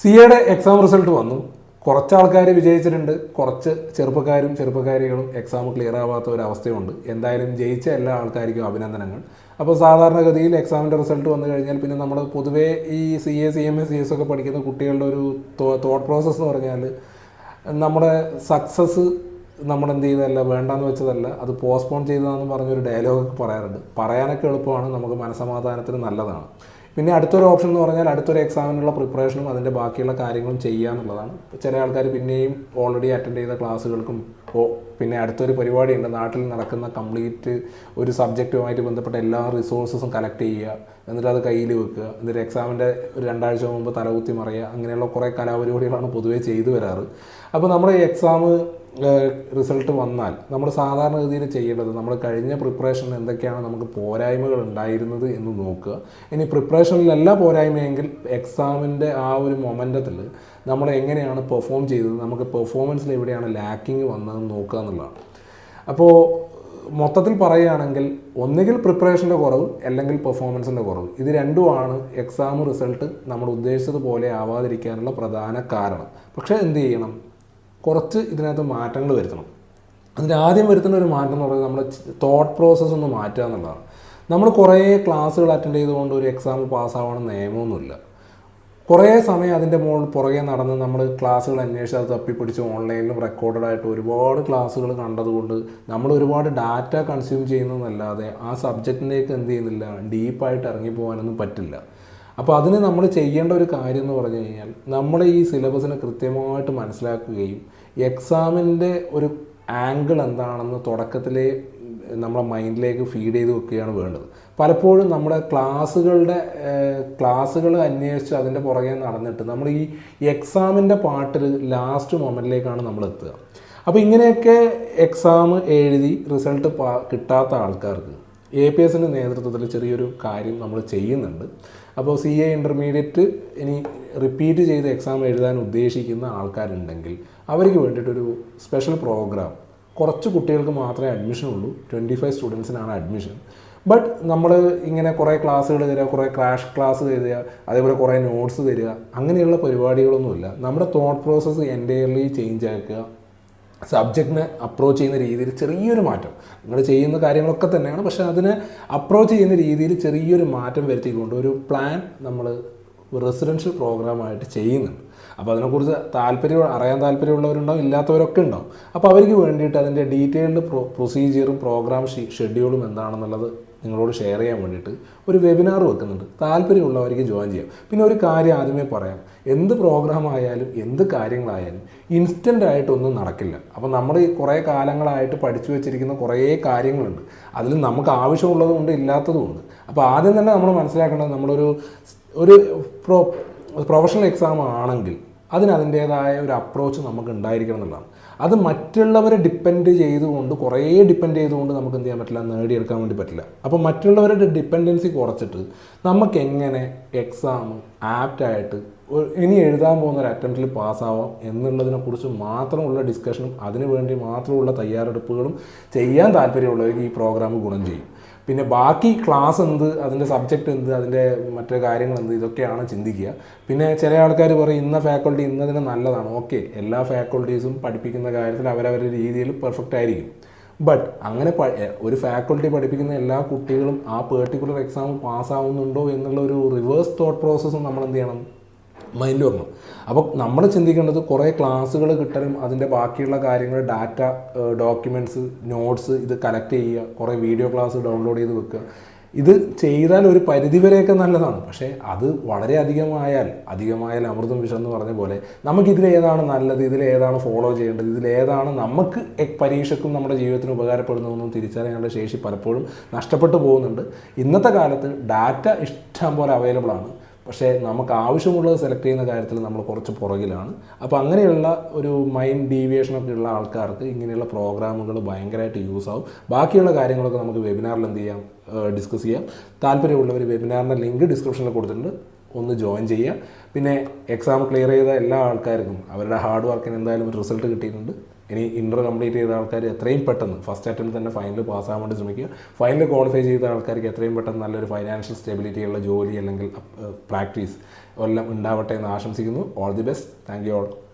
സിഎയുടെ exam result വന്നു. കുറച്ച് ആൾക്കാർ വിജയിച്ചിട്ടുണ്ട്, കുറച്ച് ചെറുപ്പക്കാരികളും എക്സാം ക്ലിയർ ആവാത്ത ഒരു അവസ്ഥയുണ്ട്. എന്തായാലും ജയിച്ച എല്ലാ ആൾക്കാർക്കും അഭിനന്ദനങ്ങൾ. അപ്പോൾ സാധാരണഗതിയിൽ എക്സാമിൻ്റെ റിസൾട്ട് വന്നു കഴിഞ്ഞാൽ പിന്നെ നമ്മൾ പൊതുവേ ഈ CA CMA CS ഒക്കെ പഠിക്കുന്ന കുട്ടികളുടെ ഒരു തോട്ട് പ്രോസസ്സ് എന്ന് പറഞ്ഞാൽ നമ്മുടെ സക്സസ് നമ്മളെന്ത് ചെയ്തതല്ല, വേണ്ടാന്ന് വെച്ചതല്ല, അത് പോസ്റ്റ്പോൺ ചെയ്തതാണെന്ന് പറഞ്ഞൊരു ഡയലോഗൊക്കെ പറയാറുണ്ട്. പറയാനൊക്കെ എളുപ്പമാണ്, നമുക്ക് മനസ്സമാധാനത്തിന് നല്ലതാണ്. പിന്നെ അടുത്തൊരു ഓപ്ഷൻ എന്ന് പറഞ്ഞാൽ അടുത്തൊരു എക്സാമിനുള്ള പ്രിപ്പറേഷനും അതിൻ്റെ ബാക്കിയുള്ള കാര്യങ്ങളും ചെയ്യുക എന്നുള്ളതാണ്. ചില ആൾക്കാർ പിന്നെയും ഓൾറെഡി അറ്റൻഡ് ചെയ്ത ക്ലാസ്സുകൾക്കും പിന്നെ അടുത്തൊരു പരിപാടിയുണ്ട്, നാട്ടിൽ നടക്കുന്ന കംപ്ലീറ്റ് ഒരു സബ്ജക്റ്റുമായിട്ട് ബന്ധപ്പെട്ട എല്ലാ റിസോഴ്സസും കളക്ട് ചെയ്യുക, എന്നിട്ട് അത് കയ്യിൽ വെക്കുക, എന്നിട്ട് എക്സാമിൻ്റെ ഒരു 2 ആഴ്ച മുമ്പ് തലകുത്തി മറിയുക, അങ്ങനെയുള്ള കുറേ കലാപരിപാടികളാണ് പൊതുവേ ചെയ്തു വരാറ്. അപ്പോൾ നമ്മുടെ ഈ എക്സാം റിസൾട്ട് വന്നാൽ നമ്മൾ സാധാരണഗതിയിൽ ചെയ്യേണ്ടത്, നമ്മൾ കഴിഞ്ഞ പ്രിപ്പറേഷനിൽ എന്തൊക്കെയാണ് നമുക്ക് പോരായ്മകൾ ഉണ്ടായിരുന്നത് എന്ന് നോക്കുക. ഇനി പ്രിപ്പറേഷനിലല്ല പോരായ്മയെങ്കിൽ എക്സാമിൻ്റെ ആ ഒരു മൊമെൻറ്റത്തിൽ നമ്മൾ എങ്ങനെയാണ് പെർഫോം ചെയ്തത്, നമുക്ക് പെർഫോമൻസിൽ എവിടെയാണ് ലാക്കിങ് വന്നതെന്ന് നോക്കുക എന്നുള്ളതാണ്. അപ്പോൾ മൊത്തത്തിൽ പറയുകയാണെങ്കിൽ ഒന്നുകിൽ പ്രിപ്പറേഷൻ്റെ കുറവ് അല്ലെങ്കിൽ പെർഫോമൻസിൻ്റെ കുറവ്, ഇത് രണ്ടുമാണ് എക്സാം റിസൾട്ട് നമ്മൾ ഉദ്ദേശിച്ചതുപോലെ ആവാതിരിക്കാനുള്ള പ്രധാന കാരണം. പക്ഷേ എന്ത് ചെയ്യണം, കുറച്ച് ഇതിനകത്ത് മാറ്റങ്ങൾ വരുത്തണം. അതിൻ്റെ ആദ്യം വരുത്തുന്ന ഒരു മാറ്റം എന്ന് പറയുന്നത് നമ്മുടെ തോട്ട് പ്രോസസ്സ് ഒന്ന് മാറ്റുക എന്നുള്ളതാണ്. നമ്മൾ കുറേ ക്ലാസ്സുകൾ അറ്റൻഡ് ചെയ്തുകൊണ്ട് ഒരു എക്സാം പാസ്സാവണം നിയമമൊന്നുമില്ല. കുറേ സമയം അതിൻ്റെ പുറകെ നടന്ന് നമ്മൾ ക്ലാസ്സുകൾ അന്വേഷിച്ച് അത് തപ്പിപ്പിടിച്ച് ഓൺലൈനിലും റെക്കോർഡഡായിട്ട് ഒരുപാട് ക്ലാസ്സുകൾ കണ്ടതുകൊണ്ട് നമ്മൾ ഒരുപാട് ഡാറ്റ കൺസ്യൂം ചെയ്യുന്നതല്ലാതെ ആ സബ്ജക്റ്റിലേക്ക് എന്ത് ചെയ്യുന്നില്ല, ഡീപ്പായിട്ട് ഇറങ്ങിപ്പോകാനൊന്നും പറ്റില്ല. അപ്പോൾ അതിന് നമ്മൾ ചെയ്യേണ്ട ഒരു കാര്യം എന്ന് പറഞ്ഞു കഴിഞ്ഞാൽ നമ്മൾ ഈ സിലബസിനെ കൃത്യമായിട്ട് മനസ്സിലാക്കുകയും എക്സാമിൻ്റെ ഒരു ആംഗിൾ എന്താണെന്ന് തുടക്കത്തിലേ നമ്മളെ മൈൻഡിലേക്ക് ഫീഡ് ചെയ്ത് വെക്കുകയാണ് വേണ്ടത്. പലപ്പോഴും നമ്മുടെ ക്ലാസ്സുകൾ അന്വേഷിച്ച് അതിൻ്റെ പുറകെ നടന്നിട്ട് നമ്മൾ ഈ എക്സാമിൻ്റെ പാട്ടിൽ ലാസ്റ്റ് മൊമെൻറ്റിലേക്കാണ് നമ്മൾ എത്തുക. അപ്പോൾ ഇങ്ങനെയൊക്കെ എക്സാം എഴുതി റിസൾട്ട് കിട്ടാത്ത ആൾക്കാർക്ക് APSൻ്റെ നേതൃത്വത്തിൽ ചെറിയൊരു കാര്യം നമ്മൾ ചെയ്യുന്നുണ്ട്. അപ്പോൾ CA ഇൻ്റർമീഡിയറ്റ് ഇനി റിപ്പീറ്റ് ചെയ്ത് എക്സാം എഴുതാൻ ഉദ്ദേശിക്കുന്ന ആൾക്കാരുണ്ടെങ്കിൽ അവർക്ക് വേണ്ടിയിട്ടൊരു സ്പെഷ്യൽ പ്രോഗ്രാം, കുറച്ച് കുട്ടികൾക്ക് മാത്രമേ അഡ്മിഷൻ ഉള്ളൂ, 25 സ്റ്റുഡൻസിനാണ് അഡ്മിഷൻ. ബട്ട് നമ്മൾ ഇങ്ങനെ കുറേ ക്ലാസ്സുകൾ തരിക, കുറേ ക്രാഷ് ക്ലാസ് തരിക, അതേപോലെ കുറേ നോട്ട്സ് തരിക, അങ്ങനെയുള്ള പരിപാടികളൊന്നുമില്ല. നമ്മുടെ തോട്ട് പ്രോസസ്സ് എൻ്റയർലി ചേഞ്ച് ആക്കുക, സബ്ജക്റ്റിനെ അപ്രോച്ച് ചെയ്യുന്ന രീതിയിൽ ചെറിയൊരു മാറ്റം, നിങ്ങൾ ചെയ്യുന്ന കാര്യങ്ങളൊക്കെ തന്നെയാണ്, പക്ഷേ അതിനെ അപ്രോച്ച് ചെയ്യുന്ന രീതിയിൽ ചെറിയൊരു മാറ്റം വരുത്തിക്കൊണ്ട് ഒരു പ്ലാൻ നമ്മൾ റെസിഡൻഷ്യൽ പ്രോഗ്രാമായിട്ട് ചെയ്യുന്നുണ്ട്. അപ്പോൾ അതിനെക്കുറിച്ച് അറിയാൻ താല്പര്യമുള്ളവരുണ്ടാവും, ഇല്ലാത്തവരൊക്കെ ഉണ്ടാവും. അപ്പോൾ അവർക്ക് വേണ്ടിയിട്ട് അതിൻ്റെ ഡീറ്റെയിൽഡ് പ്രൊസീജിയറും പ്രോഗ്രാം ഷെഡ്യൂളും എന്താണെന്നുള്ളത് നിങ്ങളോട് ഷെയർ ചെയ്യാൻ വേണ്ടിയിട്ട് ഒരു വെബിനാർ വെക്കുന്നുണ്ട്. താല്പര്യമുള്ളവർക്ക് ജോയിൻ ചെയ്യാം. പിന്നെ ഒരു കാര്യം ആദ്യമേ പറയാം, എന്ത് പ്രോഗ്രാം ആയാലും എന്ത് കാര്യങ്ങളായാലും ഇൻസ്റ്റൻ്റായിട്ടൊന്നും നടക്കില്ല. അപ്പോൾ നമ്മൾ കുറേ കാലങ്ങളായിട്ട് പഠിച്ചു വെച്ചിരിക്കുന്ന കുറേ കാര്യങ്ങളുണ്ട്, അതിൽ നമുക്ക് ആവശ്യമുള്ളതുമുണ്ട് ഇല്ലാത്തതുമുണ്ട്. അപ്പോൾ ആദ്യം തന്നെ നമ്മൾ മനസ്സിലാക്കേണ്ടത്, നമ്മളൊരു പ്രൊഫഷണൽ എക്സാം ആണെങ്കിൽ അതിൻ്റേതായ ഒരു അപ്രോച്ച് നമുക്ക് ഉണ്ടായിരിക്കണം എന്നുള്ളതാണ്. അത് മറ്റുള്ളവരെ ഡിപ്പെൻഡ് ചെയ്തുകൊണ്ട് നമുക്ക് എന്ത് ചെയ്യാൻ പറ്റില്ല, നേടിയെടുക്കാൻ വേണ്ടി പറ്റില്ല. അപ്പോൾ മറ്റുള്ളവരുടെ ഡിപ്പെൻഡൻസി കുറച്ചിട്ട് നമുക്ക് എങ്ങനെ എക്സാം ആപ്റ്റായിട്ട് ഇനി എഴുതാൻ പോകുന്ന ഒരു അറ്റംപ്റ്റിൽ പാസ്സാവാം എന്നുള്ളതിനെക്കുറിച്ച് മാത്രമുള്ള ഡിസ്കഷനും അതിനു വേണ്ടി മാത്രമുള്ള തയ്യാറെടുപ്പുകളും ചെയ്യാൻ താല്പര്യമുള്ളവർക്ക് ഈ പ്രോഗ്രാം ഗുണം ചെയ്യും. പിന്നെ ബാക്കി ക്ലാസ് എന്ത്, അതിൻ്റെ സബ്ജക്റ്റ് എന്ത്, അതിൻ്റെ മറ്റു കാര്യങ്ങൾ എന്ത്, ഇതൊക്കെയാണ് ചിന്തിക്കുക. പിന്നെ ചില ആൾക്കാർ പറയും ഇന്ന ഫാക്കൾട്ടി ഇന്നതിന് നല്ലതാണ്. ഓക്കെ, എല്ലാ ഫാക്കൾട്ടീസും പഠിപ്പിക്കുന്ന കാര്യത്തിൽ അവരവരുടെ രീതിയിൽ പെർഫെക്റ്റ് ആയിരിക്കും. ബട്ട് അങ്ങനെ ഒരു ഫാക്കൾട്ടി പഠിപ്പിക്കുന്ന എല്ലാ കുട്ടികളും ആ പെർട്ടിക്കുലർ എക്സാം പാസ്സാവുന്നുണ്ടോ എന്നുള്ള ഒരു റിവേഴ്സ് തോട്ട് പ്രോസസ്സും നമ്മൾ എന്ത് ചെയ്യണം, മൈൻഡിൽ വരണം. അപ്പോൾ നമ്മൾ ചിന്തിക്കേണ്ടത് കുറേ ക്ലാസ്സുകൾ കിട്ടലും അതിൻ്റെ ബാക്കിയുള്ള കാര്യങ്ങൾ, ഡാറ്റ, ഡോക്യുമെൻറ്റ്സ്, നോട്ട്സ് ഇത് കളക്ട് ചെയ്യുക, കുറേ വീഡിയോ ക്ലാസ് ഡൗൺലോഡ് ചെയ്ത് വെക്കുക. ഇത് ചെയ്താൽ ഒരു പരിധിവരെയൊക്കെ നല്ലതാണ്. പക്ഷേ അത് വളരെ അധികമായാൽ അമൃതം വിഷം എന്ന് പറഞ്ഞ പോലെ നമുക്കിതിലേതാണ് നല്ലത്, ഇതിലേതാണ് ഫോളോ ചെയ്യേണ്ടത്, ഇതിലേതാണ് നമുക്ക് പരീക്ഷയ്ക്കും നമ്മുടെ ജീവിതത്തിന് ഉപകാരപ്പെടുന്നതെന്നും തിരിച്ചറിയാനുള്ള ശേഷി പലപ്പോഴും നഷ്ടപ്പെട്ടു പോകുന്നുണ്ട്. ഇന്നത്തെ കാലത്ത് ഡാറ്റ ഇഷ്ടം പോലെ അവൈലബിൾ ആണ്, പക്ഷേ നമുക്ക് ആവശ്യമുള്ളത് സെലക്ട് ചെയ്യുന്ന കാര്യത്തിൽ നമ്മൾ കുറച്ച് പുറകിലാണ്. അപ്പോൾ അങ്ങനെയുള്ള ഒരു മൈൻഡ് ഡീവിയേഷനൊക്കെ ഉള്ള ആൾക്കാർക്ക് ഇങ്ങനെയുള്ള പ്രോഗ്രാമുകൾ ഭയങ്കരമായിട്ട് യൂസ് ആവും. ബാക്കിയുള്ള കാര്യങ്ങളൊക്കെ നമുക്ക് വെബിനാറിൽ എന്ത് ചെയ്യാം, ഡിസ്കസ് ചെയ്യാം. താല്പര്യമുള്ളവർ വെബിനാറിൻ്റെ ലിങ്ക് ഡിസ്ക്രിപ്ഷനിൽ കൊടുത്തിട്ടുണ്ട്, ഒന്ന് ജോയിൻ ചെയ്യുക. പിന്നെ എക്സാം ക്ലിയർ ചെയ്ത എല്ലാ ആൾക്കാർക്കും അവരുടെ ഹാർഡ് വർക്കിന് എന്തായാലും ഒരു റിസൾട്ട് കിട്ടിയിട്ടുണ്ട്. ഇനി ഇൻ്റർ കംപ്ലീറ്റ് ചെയ്ത ആൾക്കാർ എത്രയും പെട്ടെന്ന് ഫസ്റ്റ് അറ്റംപ്റ്റ് തന്നെ ഫൈനൽ പാസ്സാകാൻ വേണ്ടി ശ്രമിക്കുക. ഫൈനൽ ക്വാളിഫൈ ചെയ്ത ആൾക്കാർക്ക് എത്രയും പെട്ടെന്ന് നല്ലൊരു ഫൈനാൻഷ്യൽ സ്റ്റെബിലിറ്റിയുള്ള ജോലി അല്ലെങ്കിൽ പ്രാക്ടീസ് എല്ലാം ഉണ്ടാവട്ടെ എന്ന് ആശംസിക്കുന്നു. All the best. Thank you all.